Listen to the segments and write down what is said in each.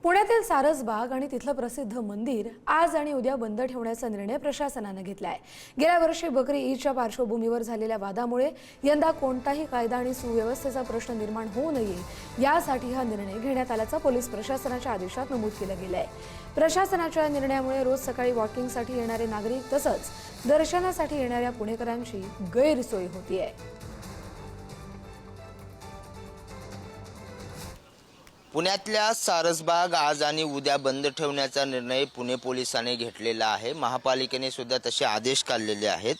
पुण्यातील सारसबाग आणि तिथलं प्रसिद्ध मंदिर आज आणि उद्या बंद ठेवण्याचा निर्णय प्रशासनाने घेतलाय। गेल्या वर्षी बकरी ईदच्या पार्श्वभूमीवर झालेल्या वादामुळे यंदा कोणताही कायदा आणि सुव्यवस्थेचा प्रश्न निर्माण होऊ नये यासाठी हा निर्णय घेण्यात आल्याचं पोलीस प्रशासनाच्या आदेशात नमूद केलं गेलंय। प्रशासनाच्या निर्णयामुळे रोज सकाळी वॉकिंगसाठी येणारे नागरिक तसंच दर्शनासाठी येणाऱ्या पुणेकरांची गैरसोय होतीये। पुण्यातल्या सारसबाग आज आणि उद्या बंद ठेवण्याचा निर्णय पुणे पोलिसांनी घेतलेला आहे। महापालिकेने सुद्धा तसे आदेश काढलेले आहेत।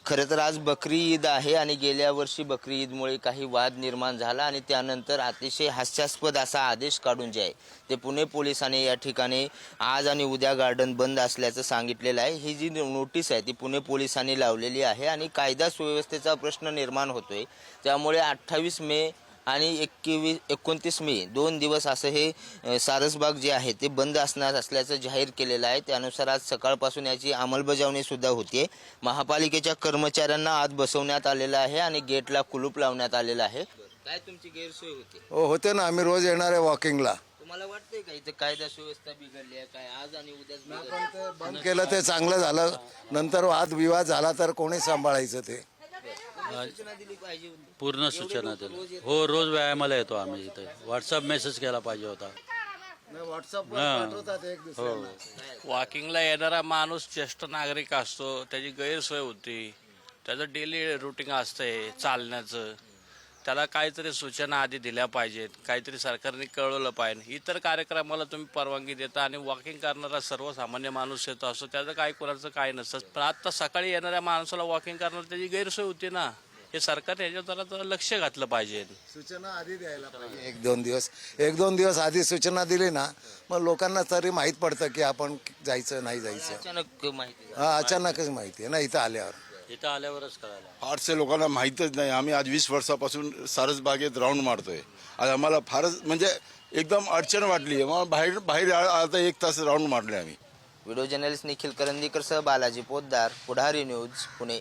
खरं तर आज बकरी ईद आहे आणि गेल्या वर्षी बकरी ईदमुळे काही वाद निर्माण झाला आणि त्यानंतर अतिशय हास्यास्पद असा आदेश काढून जे आहे ते पुणे पोलिसांनी या ठिकाणी आज आणि उद्या गार्डन बंद असल्याचं सांगितलेलं आहे। ही जी नोटीस आहे ती पुणे पोलिसांनी लावलेली आहे आणि कायदा सुव्यवस्थेचा प्रश्न निर्माण होतोय, त्यामुळे 28 मे आणि 29 मे 2 दिवस असं हे सारसबाग जे आहे ते बंद असणार असल्याचं जाहीर केलेलं आहे। त्यानुसार आज सकाळपासून याची अंमलबजावणी सुद्धा होते। महापालिकेच्या कर्मचाऱ्यांना आत बसवण्यात आलेलं आहे आणि गेटला कुलूप लावण्यात आलेलं आहे। काय तुमची गैरसोय होते? हो होते ना, आम्ही रोज येणार आहे वॉकिंगला। तुम्हाला वाटतंय का इथे कायदा सुव्यवस्था बिघडली आहे काय? आज आणि उद्याच बंद केलं ते चांगलं झालं, नंतर वाद विवाद झाला तर कोणी सांभाळायचं ते? सूचना दिली पाहिजे होती। पूर्ण सूचना दिली हो। रोज व्यायामाला येतो आम्ही इथे। व्हॉट्सअप मेसेज केला पाहिजे होता। वॉकिंगला येणारा माणूस ज्येष्ठ नागरिक असतो, त्याची गैरसोय होती, त्याचं डेली रुटीन असतंय चालण्याचं, त्याला काहीतरी सूचना आधी दिल्या पाहिजेत, काहीतरी सरकारने कळवलं पाहिजे। इतर कार्यक्रमाला तुम्ही परवानगी देता आणि वॉकिंग करणारा सर्वसामान्य माणूस येतो असतो, त्याचं काय कोणाचं काय नसतं, पण आता सकाळी येणाऱ्या माणसाला वॉकिंग करणारा त्याची गैरसोय होती ना। हे सरकार याच्यावर जरा लक्ष घातलं पाहिजे। सूचना आधी द्यायला पाहिजे। एक दोन दिवस आधी सूचना दिली ना, मग लोकांना तरी माहीत पडतं की आपण जायचं नाही जायचं। अचानक माहिती हा, अचानकच माहिती आहे ना इथं आल्यावर। इथं आल्यावरच कळालं। फारसे लोकांना माहीतच नाही। आम्ही आज 20 वर्षापासून सारसबागेत राऊंड मारतोय। आज आम्हाला फारच म्हणजे एकदम अडचण वाटली आहे। मग बाहेर आता 1 तास राऊंड मारले आम्ही। व्हिडिओ जर्नलिस्ट निखिल करंदीकर सह बालाजी पोद्दार, पुढारी न्यूज, पुणे।